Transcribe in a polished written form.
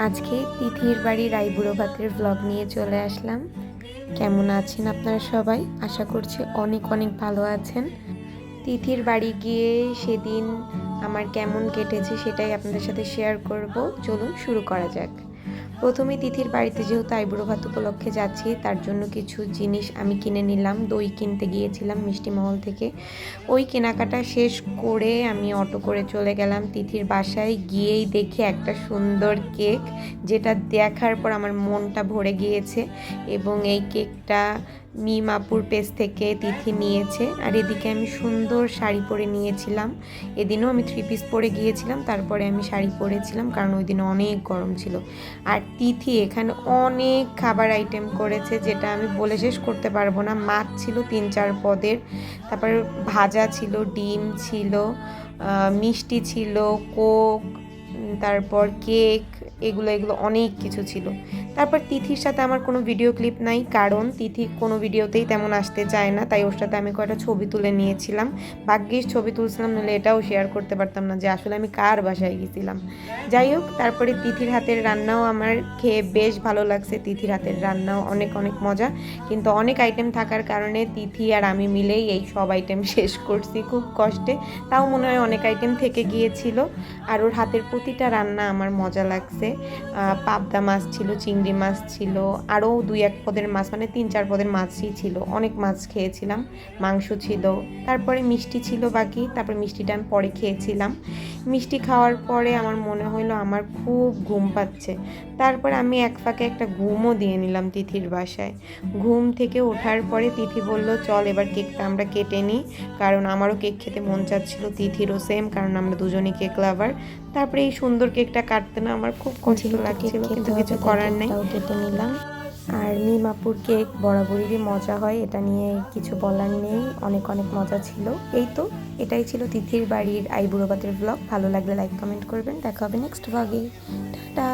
আজকে তিথির বাড়ির আইবুড়ো ভাতের ব্লগ নিয়ে চলে আসলাম। কেমন আছেন আপনারা সবাই? আশা করছি অনেক অনেক ভালো আছেন। তিথির বাড়ি গিয়ে সেদিন আমার কেমন কেটেছে সেটাই আপনাদের সাথে শেয়ার করব। চলুন শুরু করা যাক। প্রথমে তিথির বাড়িতে যেহেতু আইবুড়ো ভাত উপলক্ষে যাচ্ছি, তার জন্য কিছু জিনিস আমি কিনে নিলাম। দই কিনতে গিয়েছিলাম মিষ্টি মহল থেকে। ওই কেনাকাটা শেষ করে আমি অটো করে চলে গেলাম তিথির বাসায়। গিয়েই দেখি একটা সুন্দর কেক, যেটা দেখার পর আমার মনটা ভরে গিয়েছে। এবং এই কেকটা মিমাপুর পেজ থেকে তিথি নিয়েছে। আর এদিকে আমি সুন্দর শাড়ি পরে নিয়েছিলাম। এদিনও আমি 3 পিস পরে গিয়েছিলাম, তারপরে আমি শাড়ি পরেছিলাম কারণ ওই দিন অনেক গরম ছিল। আর তিথি এখানে অনেক খাবার আইটেম করেছে, যেটা আমি বলে শেষ করতে পারবো না। মাছ ছিল 3-4 পদের, তারপর ভাজা ছিল, ডিম ছিল, মিষ্টি ছিল, কোক, তারপর কেক, এগুলো অনেক কিছু ছিল। তারপর তিথির সাথে আমার কোনো ভিডিও ক্লিপ নাই, কারণ তিথি কোনো ভিডিওতেই তেমন আসতে চায় না, তাই ওর সাথে আমি কয়েকটা ছবি তুলে নিয়েছিলাম। ভাগ্যিস ছবি তুলছিলাম, নাহলে এটাও শেয়ার করতে পারতাম না যে আসলে আমি কার বাসায় গেছিলাম। যাই হোক, তারপরে তিথির হাতের রান্নাও আমার খেয়ে বেশ ভালো লাগছে। তিথির হাতের রান্নাও অনেক অনেক মজা, কিন্তু অনেক আইটেম থাকার কারণে তিথি আর আমি মিলেই এই সব আইটেম শেষ করছি খুব কষ্টে। তাও মনে হয় অনেক আইটেম থেকে গিয়েছিল। আর ওর হাতের প্রতিটা রান্না আমার মজা লাগছে। পাবদা মাছ ছিল, চিংড়ি মাছ ছিল, আরও 2-1 পদের মাছ, মানে 3-4 পদের মাছই ছিল। অনেক মাছ খেয়েছিলাম, মাংস ছিল, তারপরে মিষ্টি ছিল বাকি। তারপরে মিষ্টিটা আমি পরে খেয়েছিলাম। মিষ্টি খাওয়ার পরে আমার মনে হলো আমার খুব ঘুম পাচ্ছে। তারপর আমি এক ফাঁকে একটা ঘুমও দিয়ে নিলাম তিথির বাসায়। ঘুম থেকে ওঠার পরে তিথি বলল, চল এবার কেকটা আমরা কেটে নিই, কারণ আমারও কেক খেতে মন চাচ্ছিল, তিথিরও সেম, কারণ আমরা দুজনই কেক লাভার। তারপরে এই সুন্দর কেকটা কাটতে না আমার খুব কষ্ট লাগছিল, কিন্তু কিছু করার নেই, কেটে নিলাম। আর মিমাপুর কেক বরাবরই মজা হয়, এটা নিয়ে কিছু বলার নেই, অনেক অনেক মজা ছিল। এই তো, এটাই ছিল তিথির বাড়ির আইবুড়ো ভাতের ব্লগ। ভালো লাগলে লাইক কমেন্ট করবেন। দেখা হবে নেক্সট ব্লগে। টাটা।